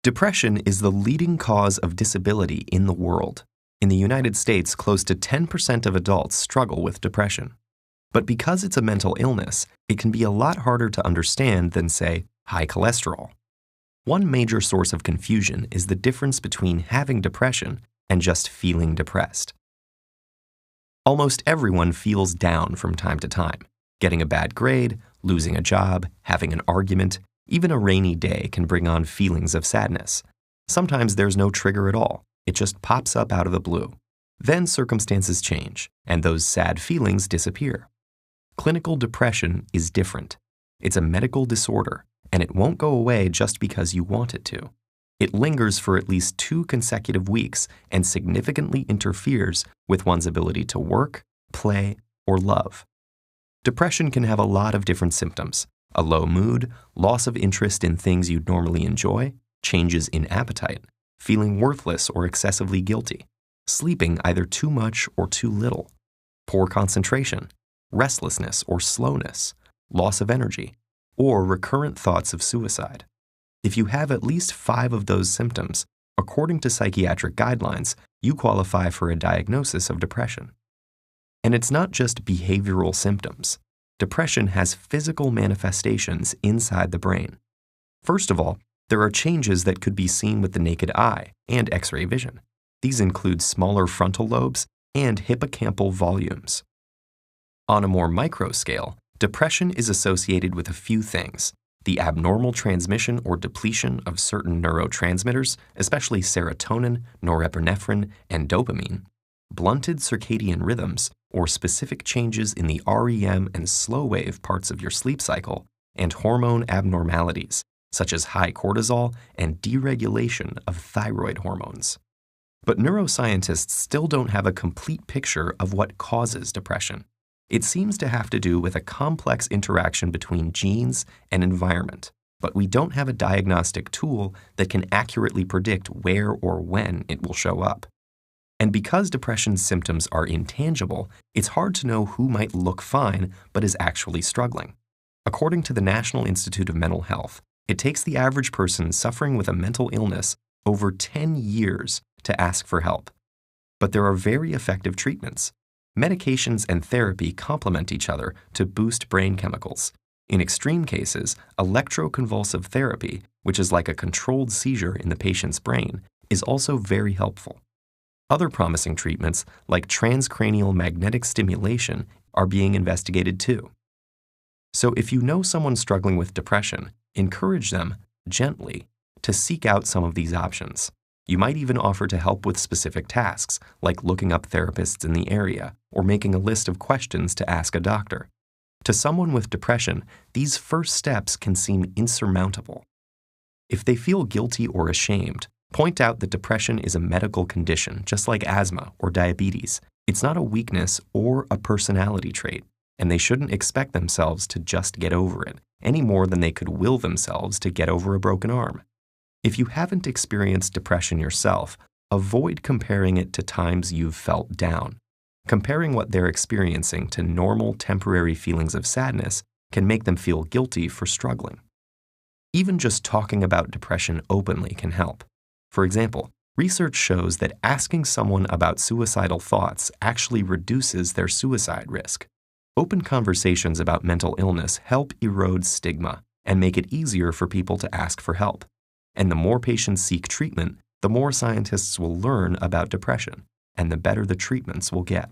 Depression is the leading cause of disability in the world. In the United States, close to 10% of adults struggle with depression. But because it's a mental illness, it can be a lot harder to understand than, say, high cholesterol. One major source of confusion is the difference between having depression and just feeling depressed. Almost everyone feels down from time to time. Getting a bad grade, losing a job, having an argument, even a rainy day can bring on feelings of sadness. Sometimes there's no trigger at all. It just pops up out of the blue. Then circumstances change, and those sad feelings disappear. Clinical depression is different. It's a medical disorder, and it won't go away just because you want it to. It lingers for at least 2 consecutive weeks and significantly interferes with one's ability to work, play, or love. Depression can have a lot of different symptoms: a low mood, loss of interest in things you'd normally enjoy, changes in appetite, feeling worthless or excessively guilty, sleeping either too much or too little, poor concentration, restlessness or slowness, loss of energy, or recurrent thoughts of suicide. If you have at least 5 of those symptoms, according to psychiatric guidelines, you qualify for a diagnosis of depression. And it's not just behavioral symptoms. Depression has physical manifestations inside the brain. First of all, there are changes that could be seen with the naked eye and X-ray vision. These include smaller frontal lobes and hippocampal volumes. On a more micro scale, depression is associated with a few things: the abnormal transmission or depletion of certain neurotransmitters, especially serotonin, norepinephrine, and dopamine, blunted circadian rhythms, or specific changes in the REM and slow wave parts of your sleep cycle, and hormone abnormalities, such as high cortisol and deregulation of thyroid hormones. But neuroscientists still don't have a complete picture of what causes depression. It seems to have to do with a complex interaction between genes and environment, but we don't have a diagnostic tool that can accurately predict where or when it will show up. And because depression's symptoms are intangible, it's hard to know who might look fine but is actually struggling. According to the National Institute of Mental Health, it takes the average person suffering with a mental illness over 10 years to ask for help. But there are very effective treatments. Medications and therapy complement each other to boost brain chemicals. In extreme cases, electroconvulsive therapy, which is like a controlled seizure in the patient's brain, is also very helpful. Other promising treatments, like transcranial magnetic stimulation, are being investigated too. So if you know someone struggling with depression, encourage them, gently, to seek out some of these options. You might even offer to help with specific tasks, like looking up therapists in the area or making a list of questions to ask a doctor. To someone with depression, these first steps can seem insurmountable. If they feel guilty or ashamed, point out that depression is a medical condition, just like asthma or diabetes. It's not a weakness or a personality trait, and they shouldn't expect themselves to just get over it, any more than they could will themselves to get over a broken arm. If you haven't experienced depression yourself, avoid comparing it to times you've felt down. Comparing what they're experiencing to normal temporary feelings of sadness can make them feel guilty for struggling. Even just talking about depression openly can help. For example, research shows that asking someone about suicidal thoughts actually reduces their suicide risk. Open conversations about mental illness help erode stigma and make it easier for people to ask for help. And the more patients seek treatment, the more scientists will learn about depression, and the better the treatments will get.